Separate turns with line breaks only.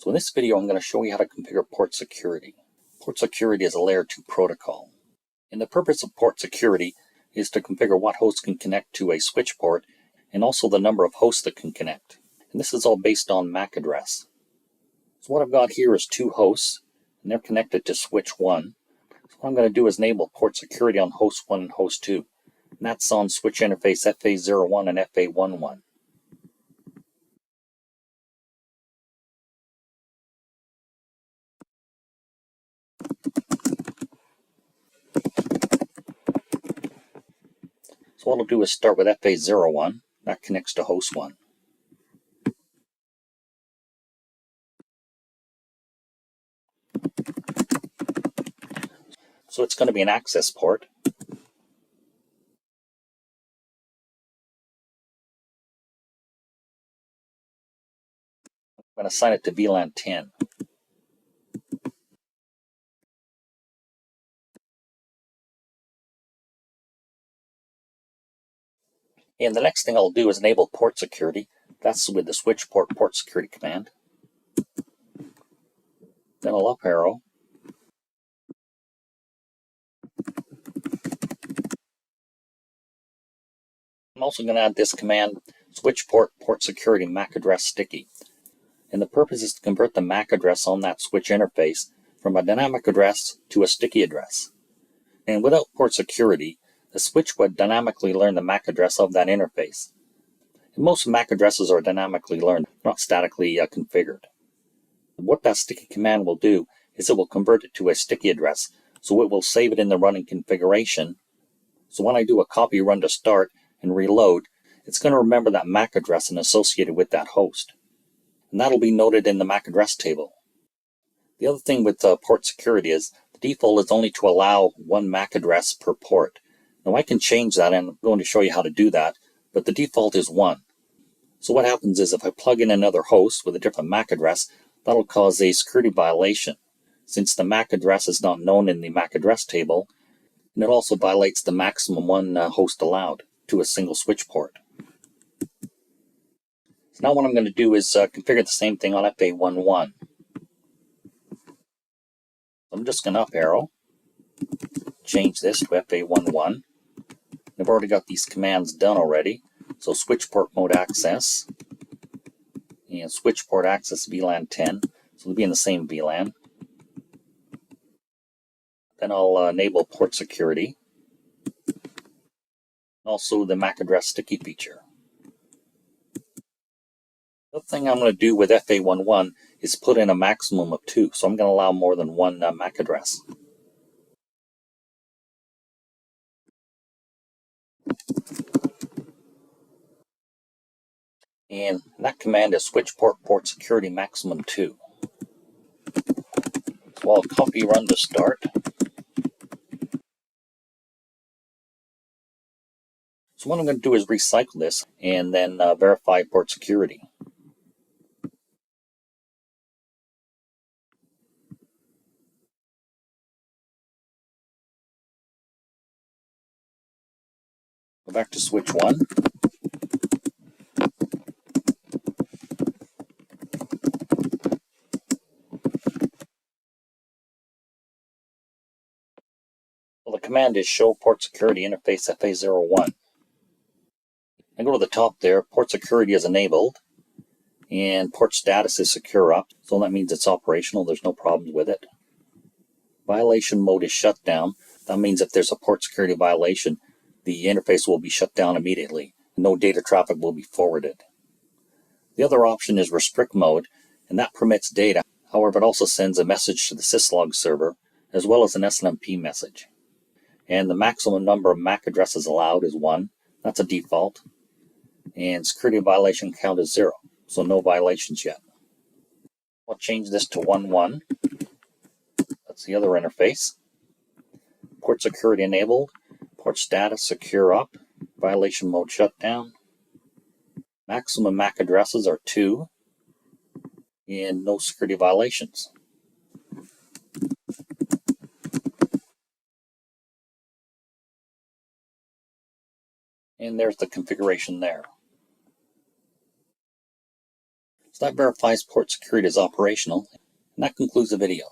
So in this video, I'm going to show you how to configure port security. Port security is a layer 2 protocol. And the purpose of port security is to configure what host can connect to a switch port and also the number of hosts that can connect. And this is all based on MAC address. So what I've got here is 2 hosts, and they're connected to switch 1. So what I'm going to do is enable port security on host 1 and host 2. And that's on switch interface FA01 and FA11. So what I'll do is start with FA01. That connects to host 1. So it's going to be an access port. I'm going to assign it to VLAN 10. And the next thing I'll do is enable port security. That's with the switch port security command. Then I'll up arrow. I'm also going to add this command, switch port security MAC address sticky. And the purpose is to convert the MAC address on that switch interface from a dynamic address to a sticky address. And without port security, the switch would dynamically learn the MAC address of that interface. And most MAC addresses are dynamically learned, not statically configured. What that sticky command will do is it will convert it to a sticky address, so it will save it in the running configuration. So when I do a copy run to start and reload, it's going to remember that MAC address and associate it with that host. And that'll be noted in the MAC address table. The other thing with port security is the default is only to allow 1 MAC address per port. Now I can change that, and I'm going to show you how to do that, but the default is 1. So what happens is if I plug in another host with a different MAC address, that'll cause a security violation, since the MAC address is not known in the MAC address table, and it also violates the maximum 1 host allowed to a single switch port. So now what I'm going to do is configure the same thing on FA11. I'm just going to up arrow, change this to FA11. I've already got these commands done already. So switch port mode access and switch port access VLAN 10. So they'll be in the same VLAN. Then I'll enable port security. Also the MAC address sticky feature. The other thing I'm going to do with FA11 is put in a maximum of 2. So I'm going to allow more than 1 MAC address. And that command is switch port security maximum 2. So I'll copy run to start. So what I'm going to do is recycle this and then verify port security. Go back to switch 1. Well, the command is show port security interface FA01. I go to the top there, port security is enabled, and port status is secure up, so that means it's operational, there's no problems with it. Violation mode is shut down. That means if there's a port security violation, the interface will be shut down immediately. No data traffic will be forwarded. The other option is restrict mode, and that permits data. However, it also sends a message to the syslog server, as well as an SNMP message. And the maximum number of MAC addresses allowed is 1. That's a default. And security violation count is 0, so no violations yet. I'll change this to 1.1. That's the other interface. Port security enabled, port status secure up, violation mode shut down. Maximum MAC addresses are 2, and no security violations. And there's the configuration there. So that verifies port security is operational, and that concludes the video.